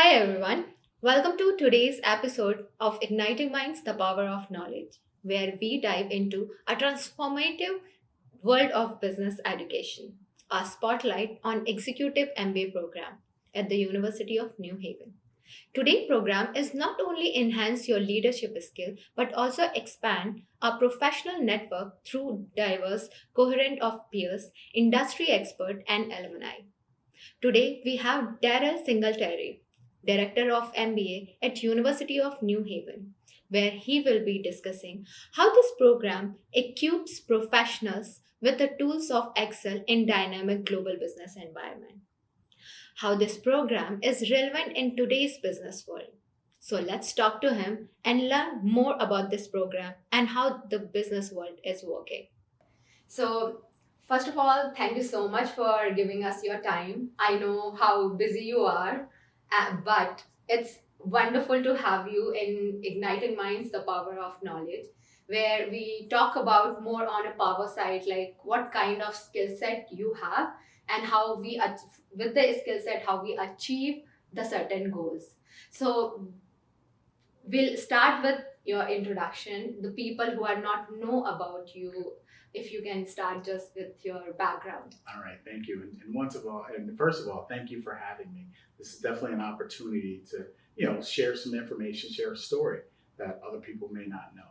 Hi everyone, welcome to today's episode of Igniting Minds The Power of Knowledge, where we dive into a transformative world of business education, a spotlight on Executive MBA program at the University of New Haven. Today's program is not only enhance your leadership skill but also expand our professional network through diverse cohort of peers, industry expert and alumni. Today we have Darell Singleterry, Director of MBA at University of New Haven, where he will be discussing how this program equips professionals with the tools of excel in dynamic global business environment. How this program is relevant in today's business world. So let's talk to him and learn more about this program and how the business world is working. So, first of all, thank you so much for giving us your time. I know how busy you are, but it's wonderful to have you in Igniting Minds, the Power of Knowledge, where we talk about more on a power side, like what kind of skill set you have and how with the skill set, how we achieve the certain goals. So, we'll start with your introduction, the people who are not know about you, if you can start just with your background. All right, thank you. And first of all, thank you for having me. This is definitely an opportunity to, share some information, share a story that other people may not know.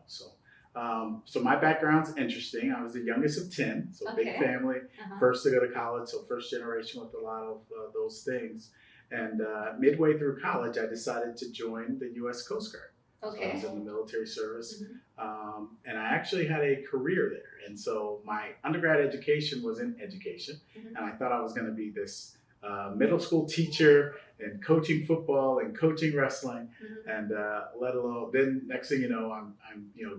So my background's interesting. I was the youngest of 10, so big Okay. family, Uh-huh. first to go to college, so first generation with a lot of those things. And midway through college, I decided to join the U.S. Coast Guard. So I Okay. was in the military service, Mhm. and I actually had a career there. And so my undergrad education was in education, Mhm. and I thought I was going to be this middle school teacher and coaching football and coaching wrestling, Mhm. and let alone then next thing you know, I'm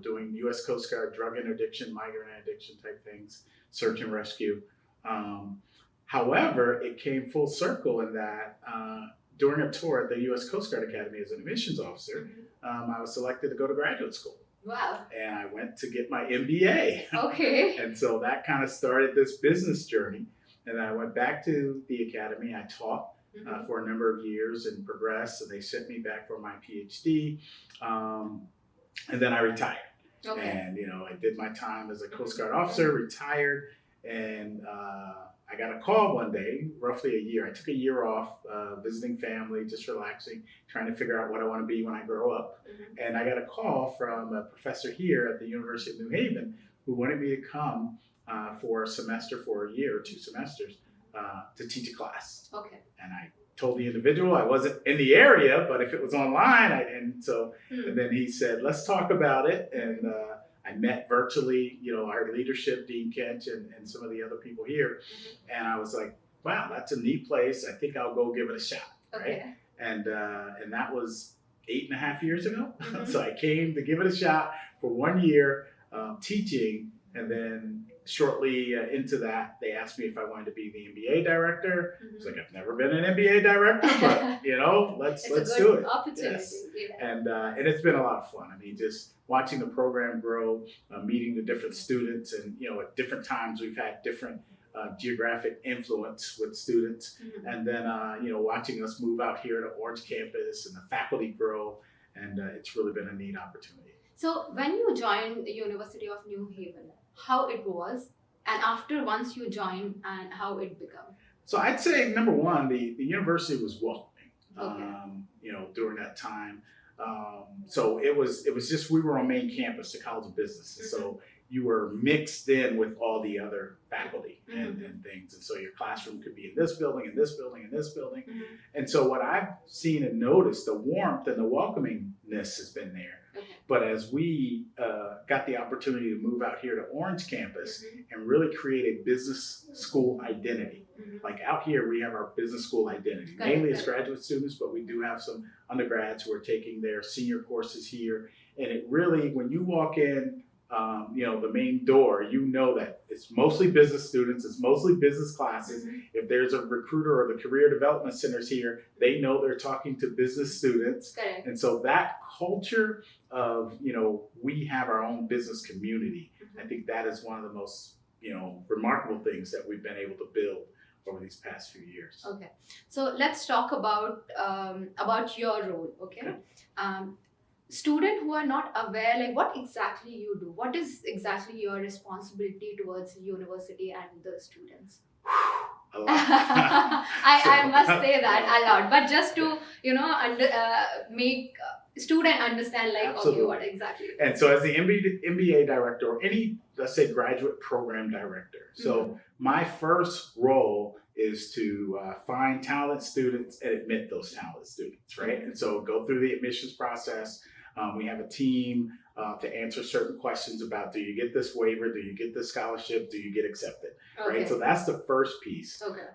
doing U.S. Coast Guard drug interdiction, migrant addiction type things, search and rescue. Um, However, it came full circle in that. During a tour at the U.S. Coast Guard Academy as an admissions officer, I was selected to go to graduate school. Wow. And I went to get my MBA. Okay. And so that kind of started this business journey. And I went back to the academy. I taught Mhm. for a number of years and progressed. And they sent me back for my PhD. And then I retired. Okay. And, I did my time as a Coast Guard officer, retired. And I got a call one day, roughly a year. I took a year off, visiting family, just relaxing, trying to figure out what I want to be when I grow up. Mhm. And I got a call from a professor here at the University of New Haven who wanted me to come for a semester, for a year or 2 semesters, to teach a class. Okay. And I told the individual I wasn't in the area, but if it was online, and then he said, let's talk about it. And I met virtually, our leadership, Dean Kent, and some of the other people here. Mhm. And I was like, wow, that's a neat place. I think I'll go give it a shot. Right? Okay. And that was 8.5 years ago. Mhm. So I came to give it a shot for 1 year teaching. And then shortly into that, they asked me if I wanted to be the MBA director. Mhm. It's like, I've never been an MBA director, but It's let's a do good it. opportunity. Yes. Yeah. And it's been a lot of fun. I mean, just watching the program grow, meeting the different students, and at different times we've had different geographic influence with students, Mhm. and then watching us move out here to Orange campus and the faculty grow, and it's really been a neat opportunity. So when you joined the University of New Haven, how it was, and after once you joined, and how it become? So I'd say number one, the university was welcoming. Okay. During that time. So it was just we were on main campus, the College of Business, and so you were mixed in with all the other faculty and things, and so your classroom could be in this building, in this building, in this building, Mhm. and so what I've seen and noticed, the warmth and the welcomingness has been there. Okay. But as we got the opportunity to move out here to Orange campus and really create a business school identity. Mhm. Like out here, we have our business school identity, Correct, mainly as correct. graduate students, but we do have some undergrads who are taking their senior courses here. And it really, when you walk in, the main door, that it's mostly business students, it's mostly business classes. Mhm. If there's a recruiter or the career development centers here, they know they're talking to business students. Correct. And so that culture of, we have our own business community, Mhm. I think that is one of the most, remarkable things that we've been able to build over these past few years. Okay, so let's talk about your role. Okay, student who are not aware, like what exactly you do, what is exactly your responsibility towards university and the students? A lot. I must say that a lot, but just to make student understand, like, Absolutely. okay, what exactly. And so as the MBA director, or any, let's say, graduate program director, so my first role is to find talented students and admit those talented students, right? And so go through the admissions process. We have a team to answer certain questions about, do you get this waiver? Do you get this scholarship? Do you get accepted? Okay. Right? So that's the first piece. Okay.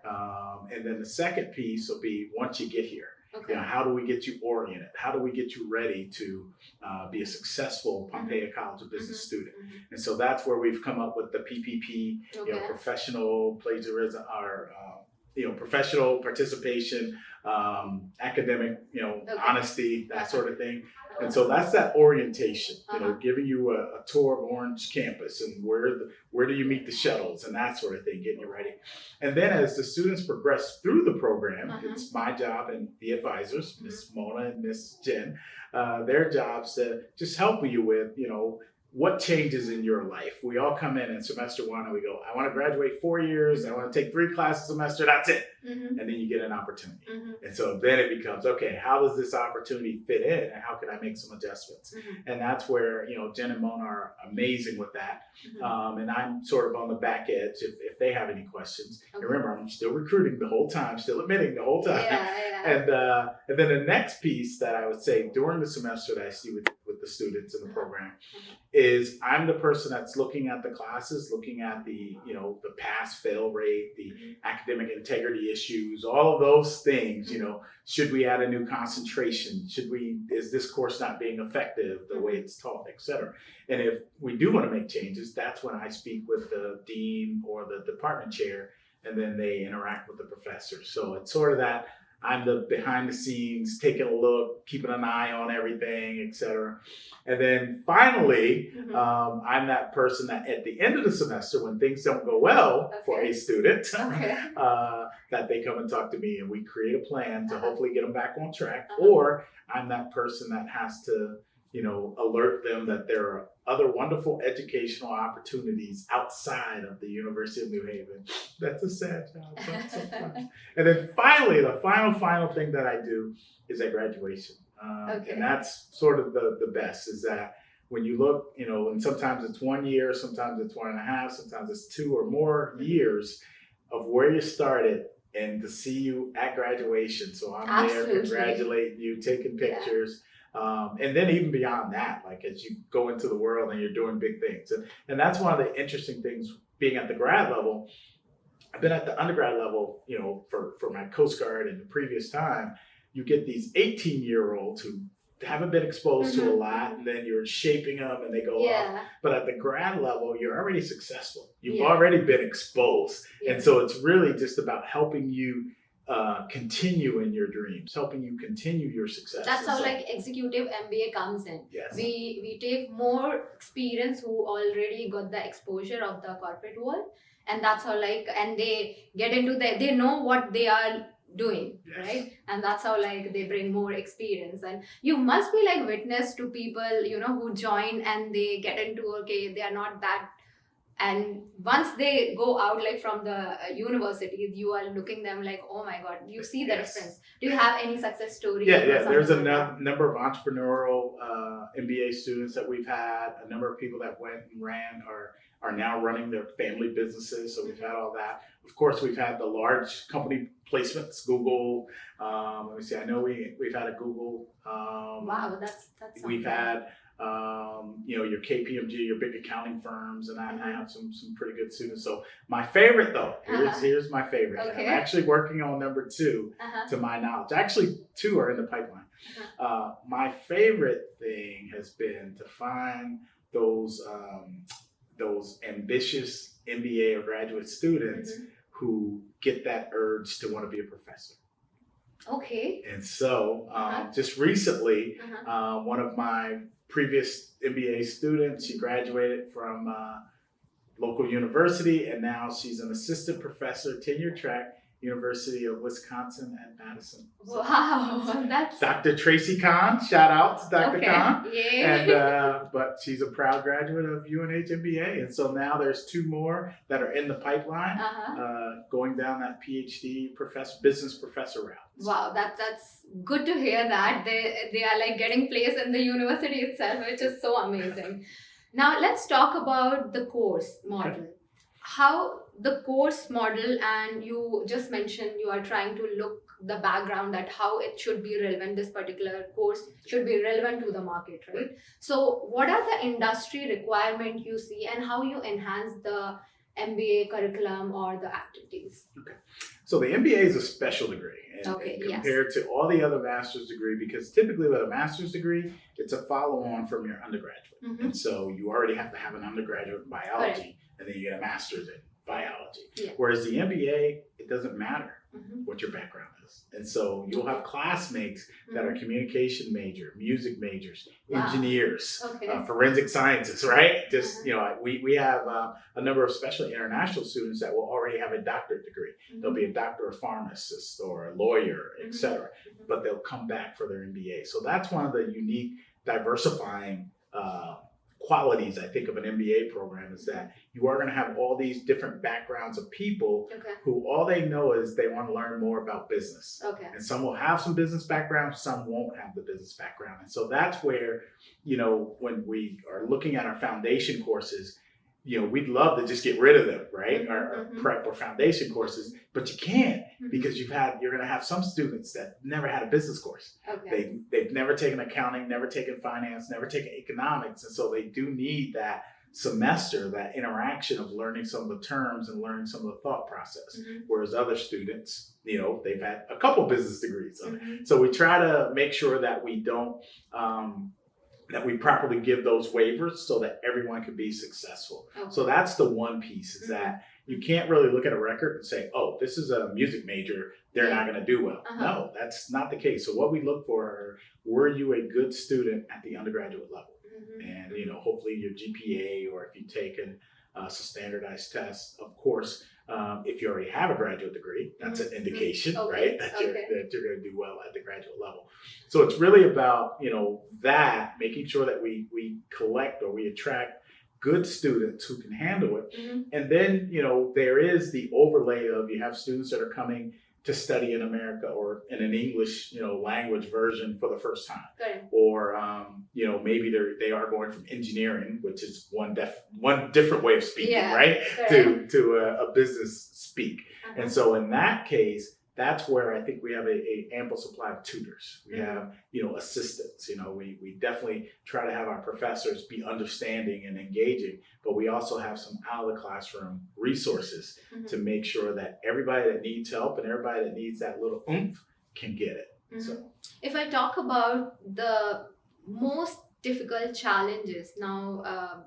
And then the second piece will be once you get here. Okay. You know, how do we get you oriented? How do we get you ready to be a successful Pompeii College of Business student? And so that's where we've come up with the PPP, you know, professional plagiarism, or professional participation, academic, honesty, that sort of thing. And so that's that orientation, giving you a tour of Orange campus and where do you meet the shuttles and that sort of thing, getting you ready. And then as the students progress through the program, it's my job and the advisors, Miss Mona and Miss Jen, their jobs to just help you with, what changes in your life. We all come in semester one and we go, I want to graduate 4 years, I want to take 3 classes a semester, that's it. And then you get an opportunity. And so then it becomes, okay, how does this opportunity fit in and how can I make some adjustments? And that's where, Jen and Mona are amazing with that. And I'm sort of on the back edge if they have any questions. And remember, I'm still recruiting the whole time, still admitting the whole time. And then the next piece that I would say during the semester that I see with the students in the program is I'm the person that's looking at the classes, looking at the pass fail rate, the academic integrity issues, all of those things. Should we add a new concentration? Is this course not being effective the way it's taught, etc. And if we do want to make changes, that's when I speak with the dean or the department chair, and then they interact with the professors. So it's sort of that. I'm the behind the scenes, taking a look, keeping an eye on everything, etc. And then finally, I'm that person that at the end of the semester, when things don't go well for a student, that they come and talk to me and we create a plan to hopefully get them back on track. Or I'm that person that has to, alert them that there are other wonderful educational opportunities outside of the University of New Haven. That's a sad job. So fun. And then finally, the final thing that I do is at graduation. And that's sort of the best, is that when you look, and sometimes it's 1 year, sometimes it's 1.5, sometimes it's 2 or more years of where you started, and to see you at graduation. So I'm there congratulating you, taking pictures. And then even beyond that, like as you go into the world and you're doing big things. And that's one of the interesting things being at the grad level. I've been at the undergrad level, for my Coast Guard and the previous time. You get these 18-year-olds who haven't been exposed to a lot, and then you're shaping them and they go off. But at the grad level, you're already successful. You've already been exposed. And so it's really just about helping you continue in your dreams, helping you continue your success. That's how Executive MBA comes in. Yes. We take more experience who already got the exposure of the corporate world, and that's how and they get into they know what they are doing, right? And that's how they bring more experience. And you must be witness to people who join and they get into, okay, they are not that. And once they go out from the university, you are looking them oh my God, you see the difference. Do you have any success story? There's a number of entrepreneurial MBA students that we've had, a number of people that went and ran or are now running their family businesses. So we've had all that. Of course, we've had the large company placements, Google. Let me see, I know we've had a Google. Wow, that's we've had your KPMG, your big accounting firms, and I have some pretty good students. So my favorite though, here's my favorite. Okay. I'm actually working on number 2 to my knowledge. Actually, 2 are in the pipeline. My favorite thing has been to find those ambitious MBA or graduate students who get that urge to want to be a professor. Okay. And so just recently, one of my previous MBA students, she graduated from local university, and now she's an assistant professor, tenure track University of Wisconsin at Madison. Wow, that's Dr. Tracy Kahn, shout out to Dr. okay. Kahn. Yeah. And but she's a proud graduate of UNH MBA, and so now there's 2 more that are in the pipeline, going down that PhD business professor route. Wow, that's good to hear that they are like getting placed in the university itself, which is so amazing. Now let's talk about the course model. Okay. How the course model, and you just mentioned you are trying to look the background that how it should be relevant, this particular course should be relevant to the market, right? So what are the industry requirement you see and how you enhance the MBA curriculum or the activities? Okay. So the MBA is a special degree and compared to all the other master's degree, because typically with a master's degree, it's a follow-on from your undergraduate. And so you already have to have an undergraduate in biology, and then you get a master's in biology. Whereas the MBA, it doesn't matter what your background is. And so you'll have classmates that are communication major, music majors, engineers, forensic scientists, right? Just, we have a number of especially international students that will already have a doctorate degree. They'll be a doctor of pharmacist or a lawyer, etc. But they'll come back for their MBA. So that's one of the unique diversifying qualities, I think, of an MBA program, is that you are going to have all these different backgrounds of people who all they know is they want to learn more about business. And some will have some business background, some won't have the business background. And so that's where, when we are looking at our foundation courses, we'd love to just get rid of them, right? Our prep or foundation courses, but you can't because you're going to have some students that never had a business course. They've never taken accounting, never taken finance, never taken economics. And so they do need that semester, that interaction of learning some of the terms and learning some of the thought process. Whereas other students, they've had a couple business degrees. So we try to make sure that we don't, that we properly give those waivers so that everyone can be successful. So that's the one piece, is that you can't really look at a record and say, oh, this is a music major, they're not going to do well. No, that's not the case. So what we look for are, were you a good student at the undergraduate level? And, hopefully your GPA, or if you take a standardized test, of course, if you already have a graduate degree, that's an indication, right? That you're going to do well at the graduate level. So it's really about, that, making sure that we collect or we attract good students who can handle it. And then, there is the overlay of, you have students that are coming to study in America or in an English, language version for the first time. Or, maybe they are going from engineering, which is one different way of speaking, right? To a business speak. And so in that case, that's where I think we have a ample supply of tutors. We have, assistants. We definitely try to have our professors be understanding and engaging, but we also have some out of the classroom resources to make sure that everybody that needs help and everybody that needs that little oomph can get it. So, if I talk about the most difficult challenges, now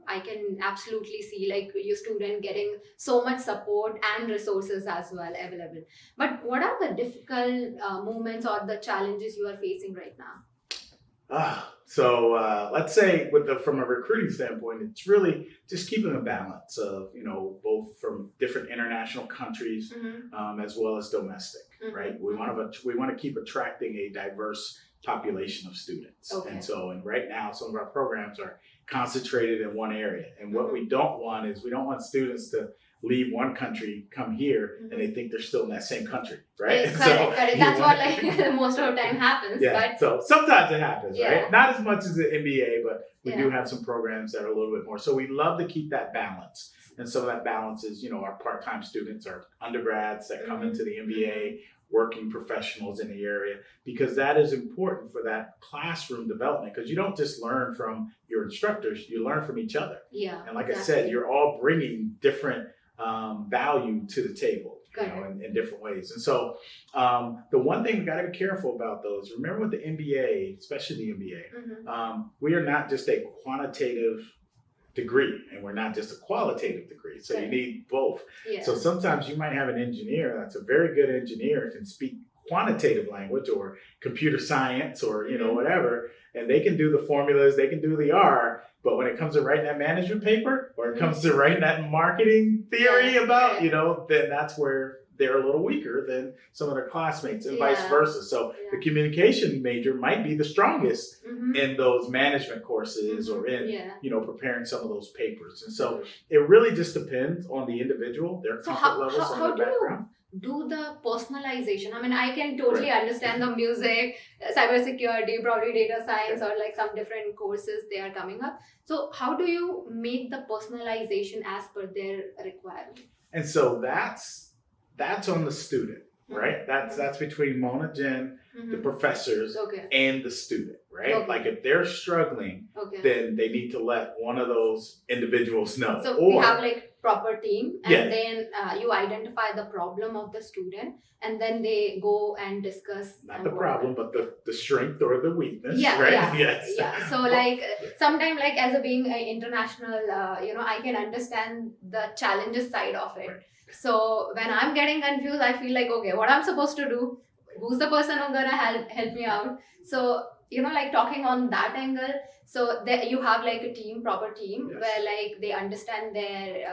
I can absolutely see like your student getting so much support and resources as well available, but what are the difficult moments or the challenges you are facing right now? So let's say from a recruiting standpoint, it's really just keeping a balance of, both from different international countries as well as domestic, right? We want to keep attracting a diverse population of students. And right now, some of our programs are concentrated in one area. And what we don't want is, we don't want students to leave one country, come here, and they think they're still in that same country, right? Correct. That's what most of the time happens. But so sometimes it happens, right? Not as much as the MBA, but we do have some programs that are a little bit more. So we love to keep that balance. And some of that balance is, our part-time students, our undergrads that come into the MBA, working professionals in the area, because that is important for that classroom development, because you don't just learn from your instructors, you learn from each other. And like I said, you're all bringing different value to the table, in different ways. And so the one thing we got to be careful about those, remember with the MBA, especially the MBA, we are not just a quantitative degree, and we're not just a qualitative degree. So you need both. So sometimes you might have an engineer that's a very good engineer, can speak quantitative language or computer science or whatever, and they can do the formulas, they can do the R, but when it comes to writing that management paper or it comes to writing that marketing theory about, then that's where they're a little weaker than some of their classmates and vice Yeah. versa. So the communication major might be the strongest in those management courses or in, preparing some of those papers. And so it really just depends on the individual, their So comfort levels, how and their background. Do the personalization? I mean, I can totally understand the music, cybersecurity, probably data science, or like some different courses they are coming up. So how do you make the personalization as per their requirement? And so that's on the student, right? That's between Mona, Jen, the professors, and the student, right? Like if they're struggling, then they need to let one of those individuals know. So we have like proper team, and then you identify the problem of the student, and then they go and discuss not the problem, but the strength or the weakness, right? So like sometimes, like as a being an international, I can understand the challenges side of it. So when I'm getting confused, I feel like, okay, what I'm supposed to do, who's the person who's gonna help me out? So like talking on that angle, so that you have like a team, proper team, where like they understand their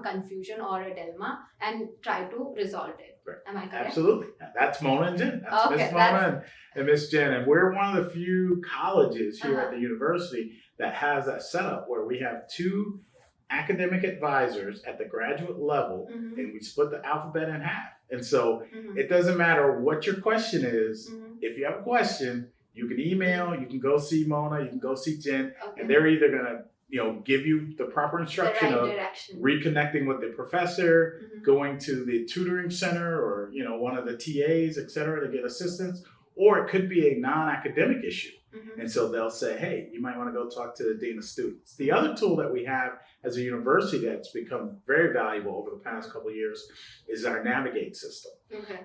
confusion or a dilemma and try to resolve it. Am I correct? Absolutely. That's Mona and Jen. That's Miss Mona and Miss Jen. And we're one of the few colleges here at the university that has that setup where we have two academic advisors at the graduate level, and we split the alphabet in half. And so it doesn't matter what your question is. If you have a question, you can email, you can go see Mona, you can go see Jen, and they're either going to give you the proper instruction of reconnecting with the professor, going to the tutoring center or one of the TAs, et cetera, to get assistance, or it could be a non-academic issue. And so they'll say, hey, you might want to go talk to the dean of students. The other tool that we have as a university that's become very valuable over the past couple of years is our Navigate system.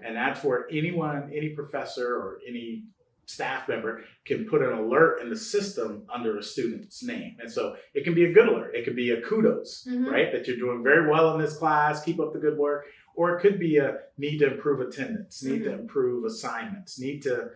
And that's where any professor or any staff member can put an alert in the system under a student's name. And so it can be a good alert. It could be a kudos, right? That you're doing very well in this class, keep up the good work. Or it could be a need to improve attendance, need to improve assignments, need to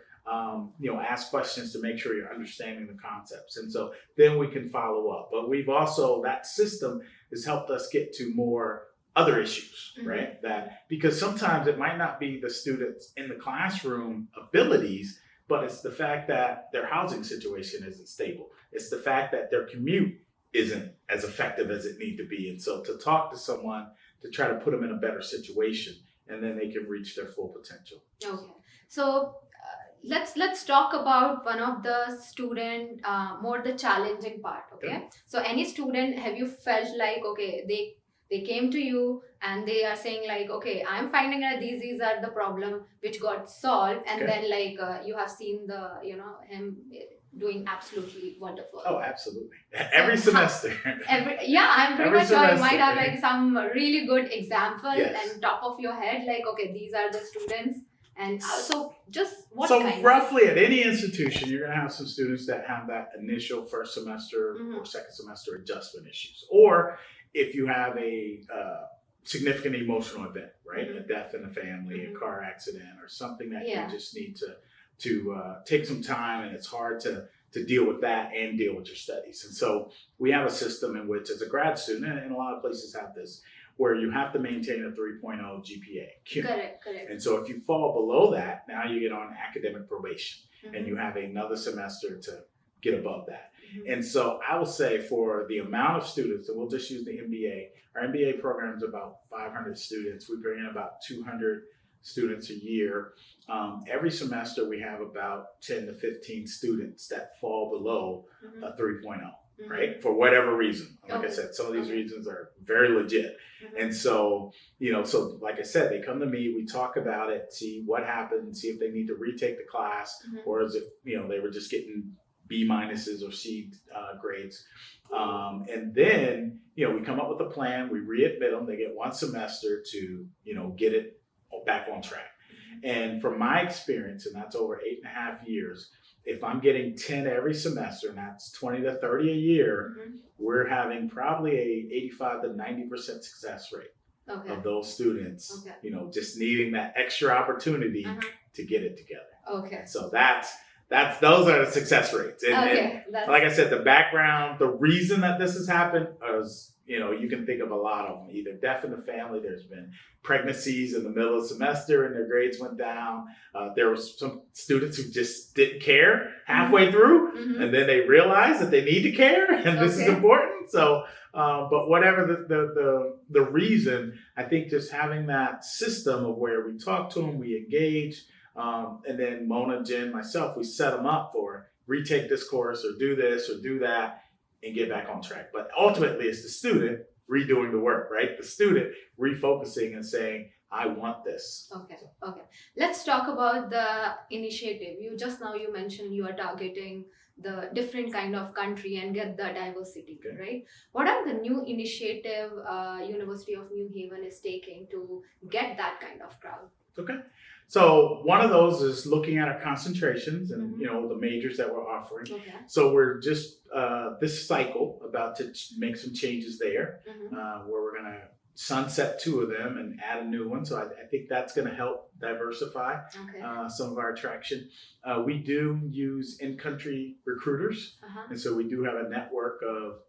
ask questions to make sure you're understanding the concepts. And so then we can follow up. But we've also, that system has helped us get to more other issues, right? That because sometimes it might not be the students in the classroom abilities, but it's the fact that their housing situation isn't stable. It's the fact that their commute isn't as effective as it need to be. And so to talk to someone to try to put them in a better situation, and then they can reach their full potential. Okay. So let's talk about one of the student, more the challenging part. Okay. So any student, have you felt like, okay, they came to you and they are saying like, okay, I'm finding that these are the problem which got solved, and then like you have seen the him doing absolutely wonderful. Oh, absolutely. Every semester. I'm pretty much sure you might have like some really good example and top of your head, like, okay, these are the students. And so just what kind roughly at any institution, you're going to have some students that have that initial first semester or second semester adjustment issues. Or if you have a significant emotional event, right? A death in the family, a car accident, or something that you just need to take some time, and it's hard to deal with that and deal with your studies. And so we have a system in which, as a grad student, and a lot of places have this, where you have to maintain a 3.0 GPA. Correct. And so if you fall below that, now you get on academic probation, and you have another semester to get above that. And so I will say, for the amount of students, and we'll just use the MBA, our MBA program is about 500 students. We bring in about 200 students a year. Every semester we have about 10 to 15 students that fall below a 3.0. Right? For whatever reason. Like I said, some of these reasons are very legit. And so, so like I said, they come to me, we talk about it, see what happened, see if they need to retake the class, or is it, they were just getting B minuses or C grades. And then, we come up with a plan, we readmit them, they get one semester to, get it back on track. And from my experience, and that's over 8.5 years, if I'm getting 10 every semester, and that's 20 to 30 a year, we're having probably a 85 to 90% success rate of those students, just needing that extra opportunity to get it together. Okay. So those are the success rates. And like I said, the background, the reason that this has happened is you can think of a lot of them, either death in the family. There's been pregnancies in the middle of the semester and their grades went down. There were some students who just didn't care halfway through, and then they realized that they need to care and this is important. So, but whatever the reason, I think just having that system of where we talk to them, we engage, and then Mona, Jen, myself, we set them up for retake this course or do this or do that and get back on track. But ultimately, it's the student redoing the work, right? The student refocusing and saying, I want this. Okay. Let's talk about the initiative. You mentioned you are targeting the different kind of country and get the diversity, right? What are the new initiative University of New Haven is taking to get that kind of crowd? Okay. So one of those is looking at our concentrations and the majors that we're offering. Okay. So we're just this cycle about to make some changes there, where we're going to sunset 2 of them and add a new one. So I think that's going to help diversify some of our attraction. We do use in-country recruiters, and so we do have a network of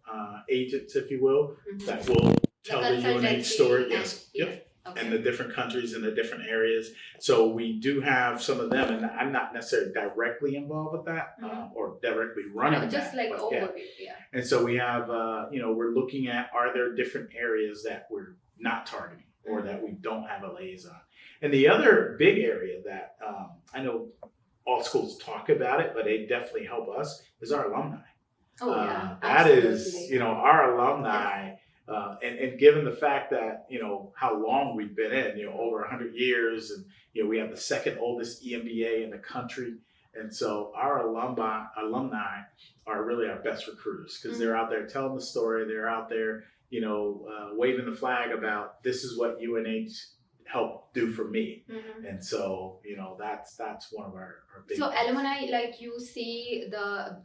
agents, if you will, that will tell the UNH story. Yes. Yep. Okay. And the different countries and the different areas. So we do have some of them, and I'm not necessarily directly involved with that or directly running just that. Like overview, And so we have, we're looking at, are there different areas that we're not targeting or that we don't have a liaison? And the other big area that I know all schools talk about it, but they definitely help us, is our alumni. That is, our alumni. And given the fact that, how long we've been in, over 100 years, and, we have the second oldest EMBA in the country. And so our alumni are really our best recruiters because they're out there telling the story. They're out there, waving the flag about this is what UNH helped do for me. And so, that's one of our big So things. Alumni, like you see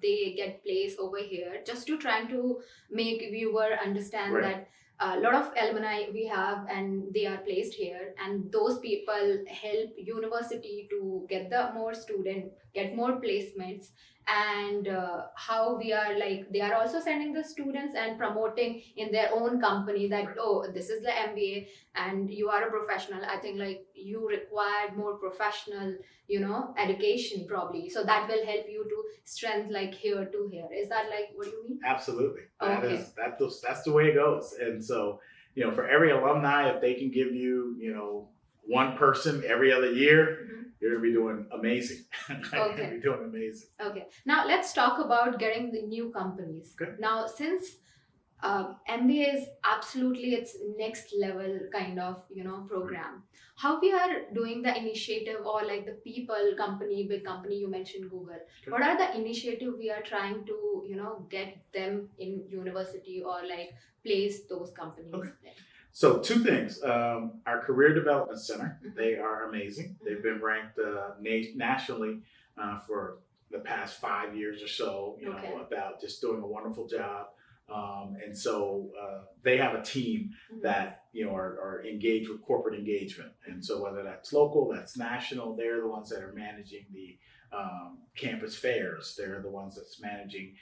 they get placed over here, just to trying to make viewer understand that a lot of alumni we have and they are placed here, and those people help university to get the more student, get more placements, and how we are they are also sending the students and promoting in their own company that this is the MBA and you are a professional. I think you require more professional education probably, so that will help you to strength here to here. Is that what you mean? Absolutely. That's the way it goes. And so for every alumni, if they can give you one person every other year, you're going to be doing amazing. You're going to be doing amazing. Okay. Now let's talk about getting the new companies. Okay. Now, since MBA is absolutely its next level kind of program, how we are doing the initiative, or the people, big company, you mentioned Google. Okay. What are the initiative we are trying to get them in university or place those companies? Okay. So 2 things. Our Career Development Center, they are amazing. They've been ranked nationally for the past 5 years or so, about just doing a wonderful job. And so they have a team that, are engaged with corporate engagement. And so whether that's local, that's national, they're the ones that are managing the campus fairs. They're the ones that's managing,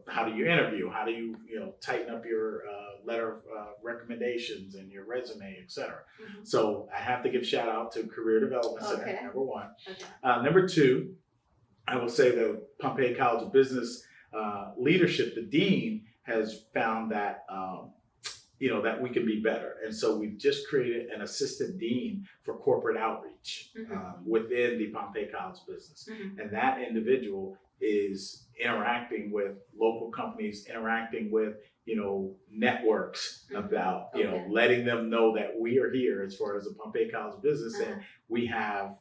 how do you interview? How do you, tighten up your letter of recommendations and your resume, et cetera. So I have to give shout out to Career Development Center, number 1. Number 2, I will say the Pompey College of Business leadership, the dean, has found that, that we can be better. And so we've just created an assistant dean for corporate outreach within the Pompey College of Business. And that individual is interacting with local companies, interacting with, networks about, letting them know that we are here as far as the Pompey College of Business. And we have,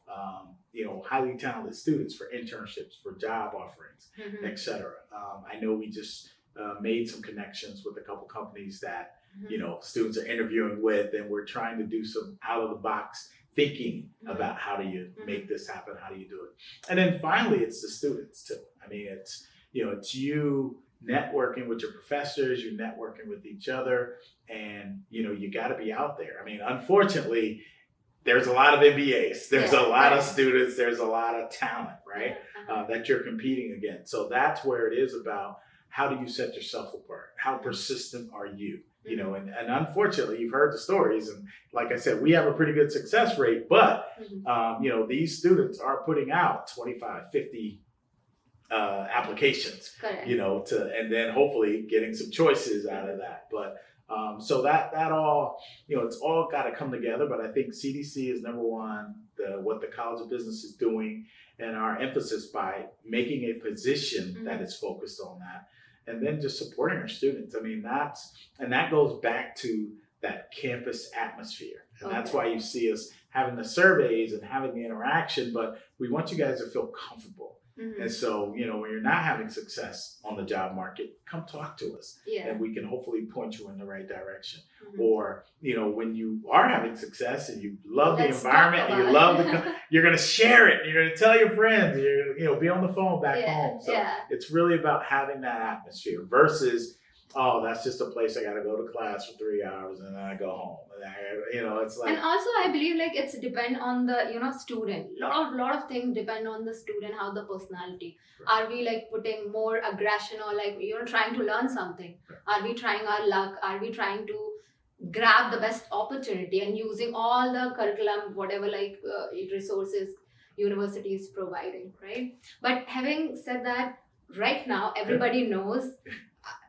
highly talented students for internships, for job offerings, et cetera. I know we just made some connections with a couple companies that, students are interviewing with, and we're trying to do some out of the box thinking about how do you make this happen? How do you do it? And then finally, it's the students too. I mean, it's you networking with your professors, you're networking with each other, and, you got to be out there. I mean, unfortunately, there's a lot of MBAs, there's a lot of students, there's a lot of talent, right? That you're competing against. So that's where it is about how do you set yourself apart? How persistent are you? You know, and unfortunately, you've heard the stories, and like I said, we have a pretty good success rate, but you know, these students are putting out 25, 50 applications, Correct. you know, and then hopefully getting some choices out of that. But so that all, you know, it's all got to come together. But I think CDC is number one, what the College of Business is doing, and our emphasis by making a position that is focused on that, and then just supporting our students. I mean, that goes back to that campus atmosphere. And that's why you see us having the surveys and having the interaction, but we want you guys to feel comfortable. And so, you know, when you're not having success on the job market, come talk to us, and we can hopefully point you in the right direction. Or, you know, when you are having success and you love the environment and you love you're going to share it. You're going to tell your friends. You're, you know, be on the phone back home. So it's really about having that atmosphere versus, oh, that's just a place I got to go to class for 3 hours and then I go home. And you know, it's like. And also, I believe like it's depend on the, you know, student. Lot of things depend on the student, how the personality. Right. Are we like putting more aggression or like, you know, trying to learn something? Right. Are we trying our luck? Are we trying to grab the best opportunity and using all the curriculum, whatever like resources university is providing, right? But having said that, right now everybody knows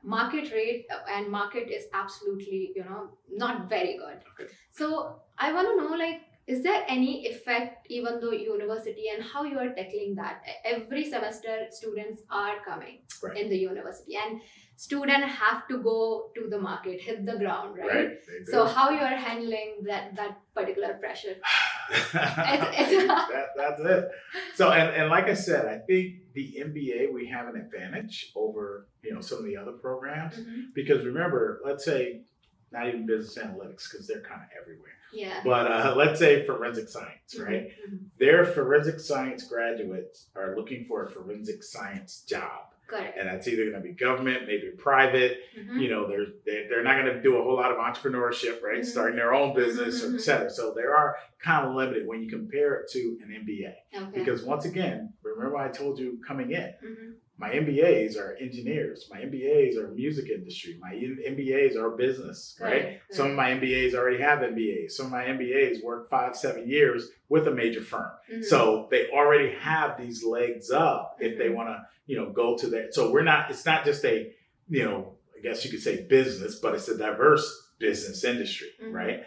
market rate and market is absolutely, you know, not very good. So I want to know, like, is there any effect even though university, and how you are tackling that? Every semester students are coming in the university, and students have to go to the market, hit the ground, right? So how you are handling that particular pressure? That's it. So and like I said, I think the MBA, we have an advantage over, you know, some of the other programs, because remember, let's say not even business analytics, because they're kind of everywhere. Yeah. But let's say forensic science, right? Their forensic science graduates are looking for a forensic science job. Correct. And that's either going to be government, maybe private. You know, they're not going to do a whole lot of entrepreneurship, right? Starting their own business, et cetera. So they are kind of limited when you compare it to an MBA. Because once again, remember I told you coming in, my MBAs are engineers. My MBAs are music industry. My MBAs are business, right? Some of my MBAs already have MBAs. Some of my MBAs work 5-7 years with a major firm. So they already have these legs up if they want to, you know, go to that. So it's not just a, you know, I guess you could say business, but it's a diverse business industry, right?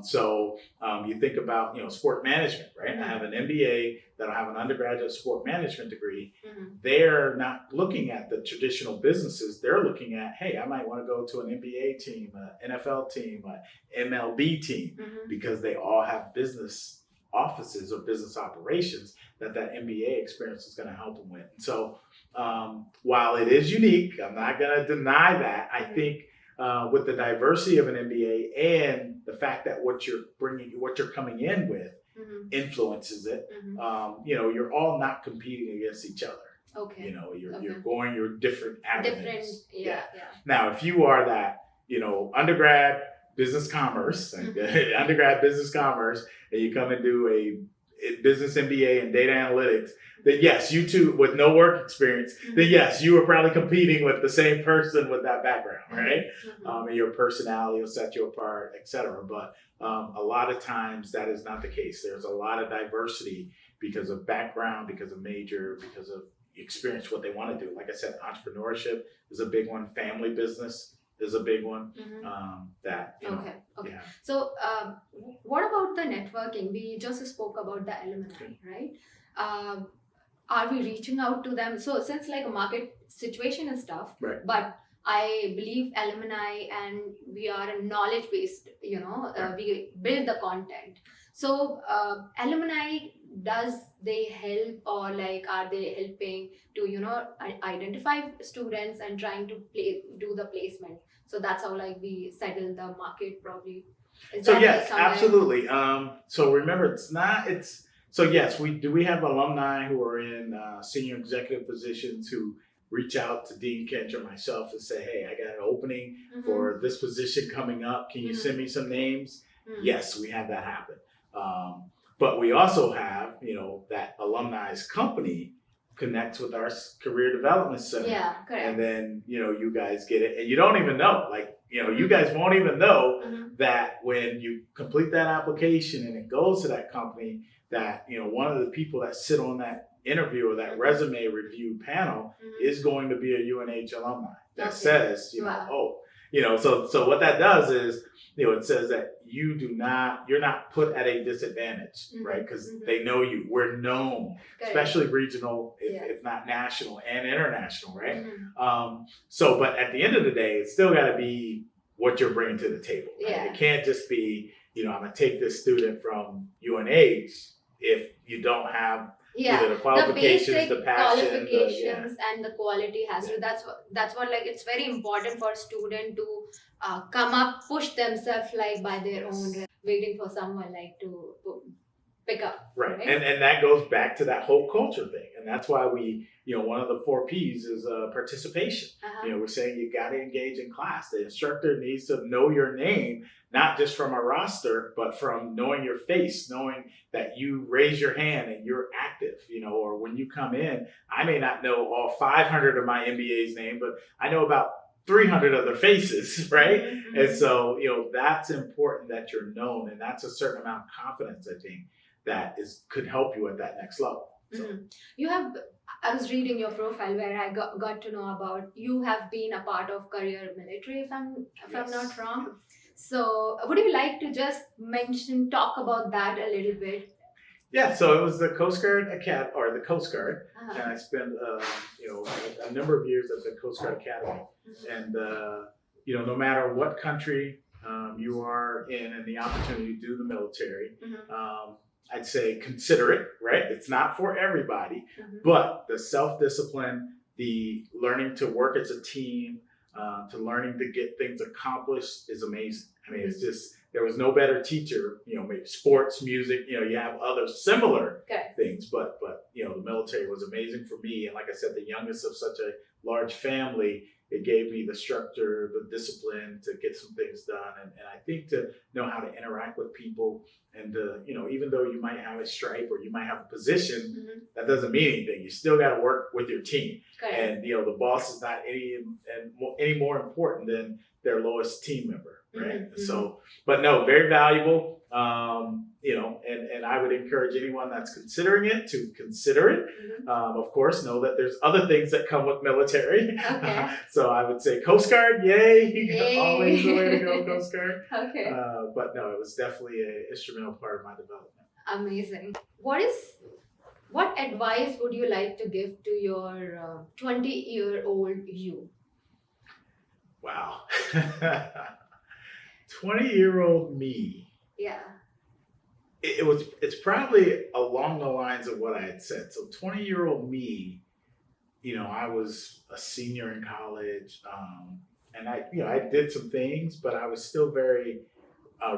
So you think about, you know, sport management, right? I have an MBA that'll have an undergraduate sport management degree. They're not looking at the traditional businesses. They're looking at, hey, I might want to go to an NBA team, an NFL team, an MLB team, because they all have business offices or business operations that MBA experience is going to help them with. And so while it is unique, I'm not going to deny that. I think with the diversity of an MBA and the fact that what you're coming in with influences it, you know, you're all not competing against each other. You know, you're going your different avenues. Now, if you are that, you know, undergrad business commerce, undergrad business commerce, and you come and do a business MBA in data analytics, then yes, you too, with no work experience, then yes, you are probably competing with the same person with that background, right? And your personality will set you apart, et cetera. But a lot of times that is not the case. There's a lot of diversity because of background, because of major, because of experience, what they want to do. Like I said, entrepreneurship is a big one. Family business is a big one. That, you know, yeah. So what about the networking? We just spoke about the alumni, right? Are we reaching out to them? So since like a market situation is tough, but I believe alumni, and we are a knowledge based, you know, we build the content. So alumni, does they help, or like are they helping to, you know, identify students and trying to do the placement? So that's how like we settle the market probably. So yes, absolutely. So remember, so yes, we have alumni who are in senior executive positions who reach out to Dean Kench or myself and say, hey, I got an opening for this position coming up. Can you send me some names? Yes, we have that happen. But we also have, you know, that alumni's company connects with our career development center. Yeah, correct. And then, you guys get it. And you don't even know, you guys won't even know that when you complete that application and it goes to that company, that, one of the people that sit on that interview or that resume review panel is going to be a UNH alumni that says, so what that does is, it says that you're not put at a disadvantage, right? Because they know you. We're known, especially regional, if not national and international, right? But at the end of the day, it's still got to be what you're bringing to the table. Right? It can't just be, I'm going to take this student from UNH if you don't have either the qualifications, the passion, qualifications, and the quality has to. That's what like it's very important for a student to come up, push themselves like by their own, waiting for someone like to pick up. Right. And that goes back to that whole culture thing. And that's why we, one of the 4 P's is participation. We're saying you got to engage in class. The instructor needs to know your name, not just from a roster, but from knowing your face, knowing that you raise your hand and you're active, or when you come in, I may not know all 500 of my MBA's name, but I know about 300 other faces, right? And so, that's important that you're known, and that's a certain amount of confidence, I think, that could help you at that next level. So. I was reading your profile where I got to know about you have been a part of career military, if I'm not wrong. So would you like to just talk about that a little bit? Yeah, so it was the Coast Guard Academy, or the Coast Guard, and I spent a number of years at the Coast Guard Academy, and no matter what country you are in and the opportunity to do the military, I'd say consider it, right? It's not for everybody, but the self-discipline, the learning to work as a team, to learning to get things accomplished is amazing. I mean, it's just, there was no better teacher, maybe sports, music, you have other similar things, but the military was amazing for me. And like I said, the youngest of such a large family, it gave me the structure, the discipline to get some things done. And I think to know how to interact with people and, even though you might have a stripe or you might have a position, that doesn't mean anything. You still got to work with your team. And, the boss is not any more important than their lowest team member, right? So, but no, very valuable. And I would encourage anyone that's considering it to consider it. Of course, know that there's other things that come with military. So I would say Coast Guard, yay. Always the way to go, Coast Guard. But no, it was definitely an instrumental part of my development. Amazing. What advice would you like to give to your 20-year-old you? Wow. 20-year-old me. Yeah. It's probably along the lines of what I had said. So 20-year-old me, I was a senior in college, and I did some things, but I was still very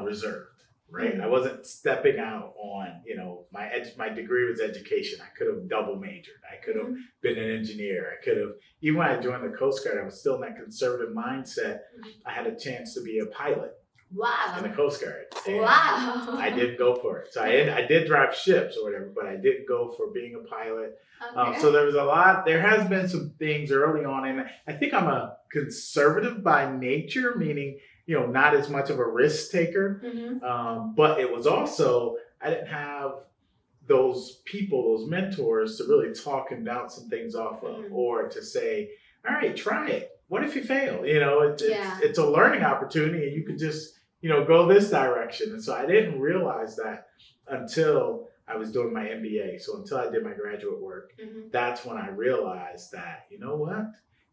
reserved, right? I wasn't stepping out on, my degree was education. I could have double majored. I could have been an engineer. I could have, even when I joined the Coast Guard, I was still in that conservative mindset. I had a chance to be a pilot. Wow. In the Coast Guard. And wow. I did go for it. So I did drive ships or whatever, but I didn't go for being a pilot. So there was there has been some things early on, and I think I'm a conservative by nature, meaning, not as much of a risk taker. But it was also, I didn't have those people, those mentors to really talk and bounce some things off of, or to say, all right, try it. What if you fail? It's a learning opportunity, and you could just, go this direction. And so I didn't realize that until I was doing my MBA. So until I did my graduate work, that's when I realized that, you know what?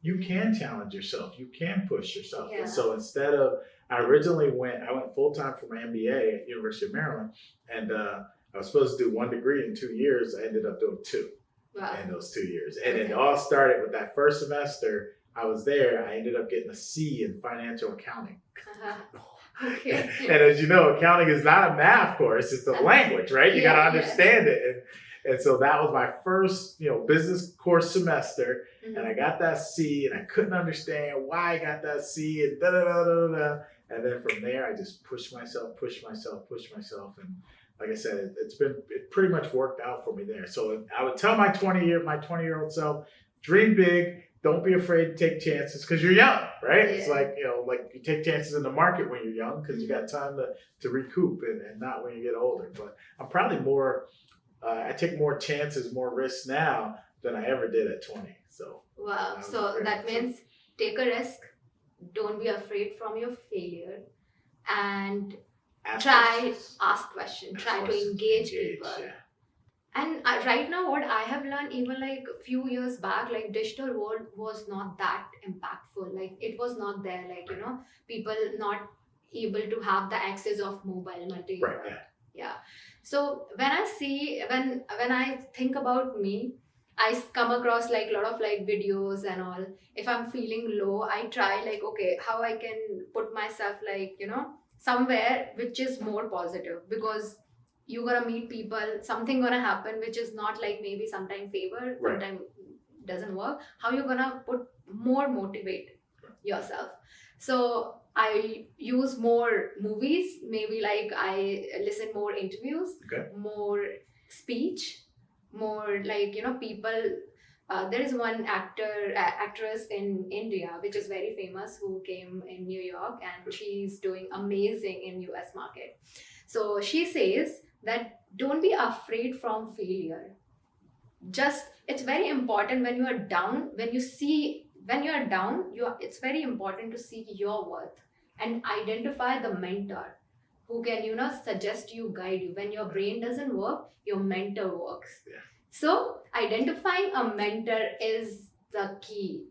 You can challenge yourself. You can push yourself. And so instead of, I went full-time for my MBA at University of Maryland, and I was supposed to do 1 degree in 2 years. I ended up doing 2 in those 2 years. And it all started with that first semester I was there. I ended up getting a C in financial accounting. Okay. And as you know, accounting is not a math course, it's a language, right? You got to understand it. And so that was my first, business course semester. And I got that C, and I couldn't understand why I got that C, and And then from there, I just pushed myself. And like I said, it pretty much worked out for me there. So I would tell my 20-year-old self, dream big. Don't be afraid to take chances because you're young, right? Yeah. It's like, like you take chances in the market when you're young because you got time to recoup and not when you get older. But I'm probably more, I take more chances, more risks now than I ever did at 20. So wow. So that means take a risk. Don't be afraid from your failure, and ask questions. Try to engage people. Yeah. And right now, what I have learned, even like a few years back, like digital world was not that impactful. Like it was not there. Like people not able to have the access of mobile material. Right. Yeah. So when I think about me, I come across like a lot of like videos and all. If I'm feeling low, I try like, okay, how I can put myself like, somewhere which is more positive, because you're gonna meet people, something gonna happen which is not like maybe sometime favor, Right. sometime doesn't work. How you gonna put more motivate yourself? So I use more movies, maybe like I listen more interviews, more speech, more like people. There is one actress in India which is very famous who came in New York, and she's doing amazing in US market. So she says that don't be afraid from failure. Just, it's very important when you are down, when you are down, it's very important to see your worth and identify the mentor who can suggest you, guide you. When your brain doesn't work, your mentor works. Yeah. So identifying a mentor is the key.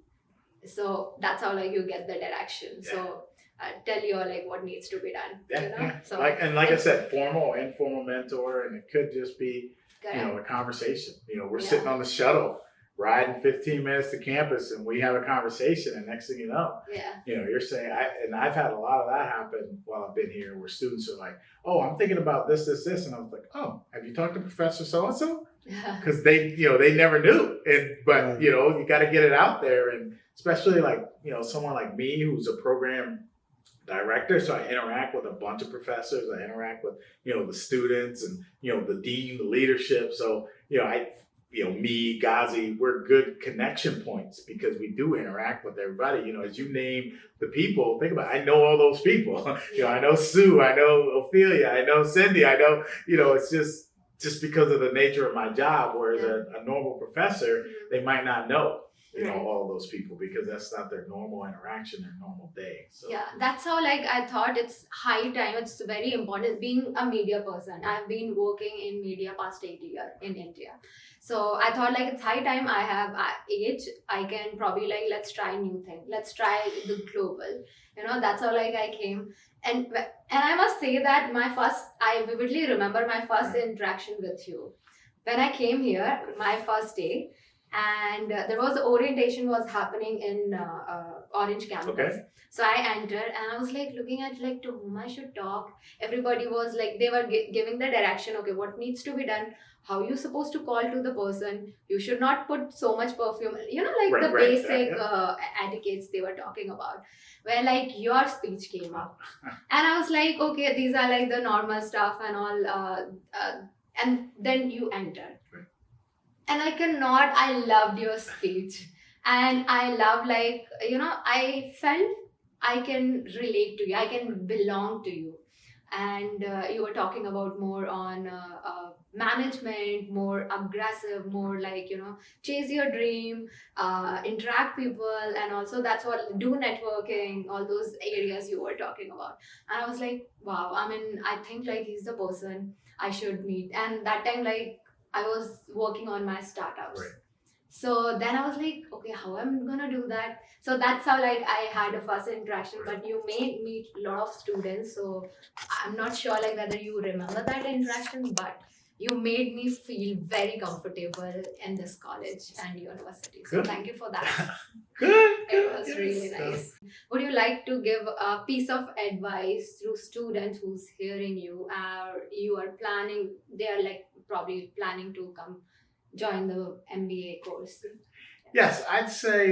So that's how like you get the direction. Yeah. So tell you like what needs to be done. Yeah. So like I said, formal or informal mentor, and it could just be a conversation. We're sitting on the shuttle riding 15 minutes to campus, and we have a conversation, and next thing you know, you're saying, I've had a lot of that happen while I've been here, where students are like, oh, I'm thinking about this, and I was like, oh, have you talked to Professor so-and-so? Because they never knew, but you got to get it out there, and especially like someone like me who's a program director, so I interact with a bunch of professors, I interact with the students and the dean, the leadership. So me, Ghazi, we're good connection points because we do interact with everybody. As you name the people, think about it, I know all those people. I know Sue, I know Ophelia, I know Cindy, I know, it's just because of the nature of my job, whereas a normal professor, they might not know all those people because that's not their normal interaction, their normal day. So that's how like I thought it's high time. It's very important being a media person. I've been working in media past 8 years in India. So I thought like it's high time I have age. I can probably like, let's try new thing. Let's try the global. That's how like I came. And I must say that I vividly remember my first interaction with you. When I came here, my first day, and there was orientation was happening in Orange campus. Okay. So I entered and I was like looking at like to whom I should talk. Everybody was like, they were giving the direction. Okay, what needs to be done? How you supposed to call to the person? You should not put so much perfume. The basic etiquettes they were talking about. Where like your speech came up, and I was like, okay, these are like the normal stuff and all. And then you entered. And I loved your speech. And I love I felt I can relate to you. I can belong to you. And you were talking about more on management, more aggressive, more like, chase your dream, interact people. And also that's what, do networking, all those areas you were talking about. And I was like, wow, I think like he's the person I should meet. And that time, like, I was working on my startups. Right. So then I was like, okay, how am I gonna do that? So that's how like I had a first interaction, but you made meet a lot of students. So I'm not sure like whether you remember that interaction, but you made me feel very comfortable in this college and university. So thank you for that. Good. It was really nice. Would you like to give a piece of advice to students who's hearing you, or you are planning, they are like probably planning to come join the MBA course? Yes, I'd say,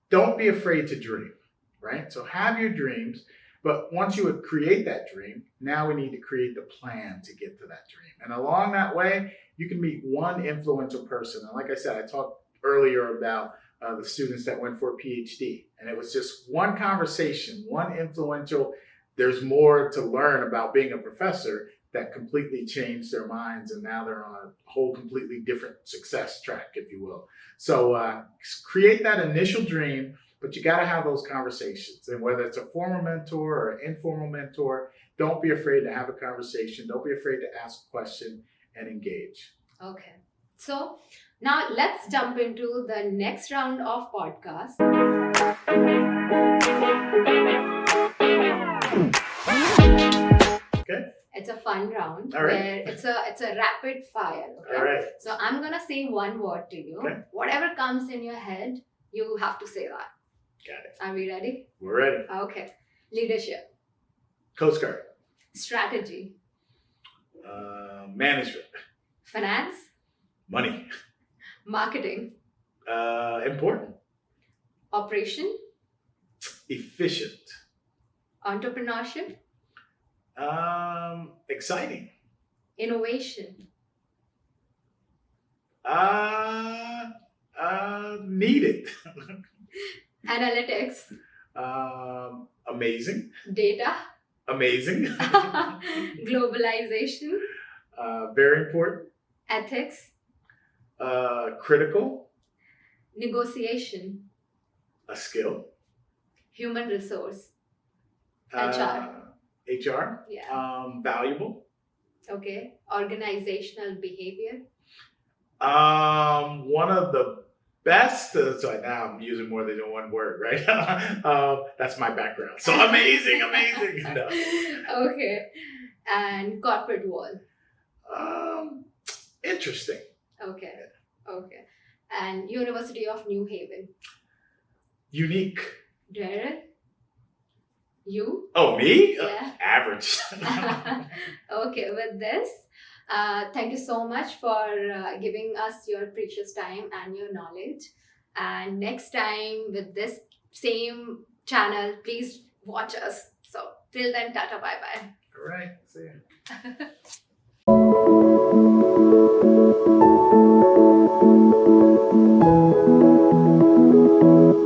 don't be afraid to dream, right? So have your dreams, But once you would create that dream, now we need to create the plan to get to that dream. And along that way, you can meet one influential person. And like I said, I talked earlier about the students that went for a PhD. And it was just one conversation, one influential. There's more to learn about being a professor that completely changed their minds. And now they're on a whole completely different success track, if you will. So create that initial dream. But you got to have those conversations. And whether it's a formal mentor or an informal mentor, don't be afraid to have a conversation. Don't be afraid to ask a question and engage. Okay. So now let's jump into the next round of podcast. Okay. It's a fun round. All right. Where it's a rapid fire. Okay? All right. So I'm going to say one word to you. Okay. Whatever comes in your head, you have to say that. Got it. Are we ready? We're ready. Okay. Leadership. Coast Guard. Strategy. Management. Finance. Money. Marketing. Important. Operation. Efficient. Entrepreneurship. Exciting. Innovation. Needed. Analytics. Amazing. Data. Amazing. Globalization. Very important. Ethics. Critical. Negotiation. A skill. Human resource. HR. HR. Yeah. Valuable. Okay. Organizational behavior. One of the best. So now I'm using more than one word, right? That's my background. So amazing. No. Okay. And corporate world. Interesting. Okay. And University of New Haven. Unique. Darell? You? Oh, me? Yeah. Average. Okay, with this, thank you so much for giving us your precious time and your knowledge. And next time with this same channel, please watch us. So till then, tata, bye bye. All right. See ya.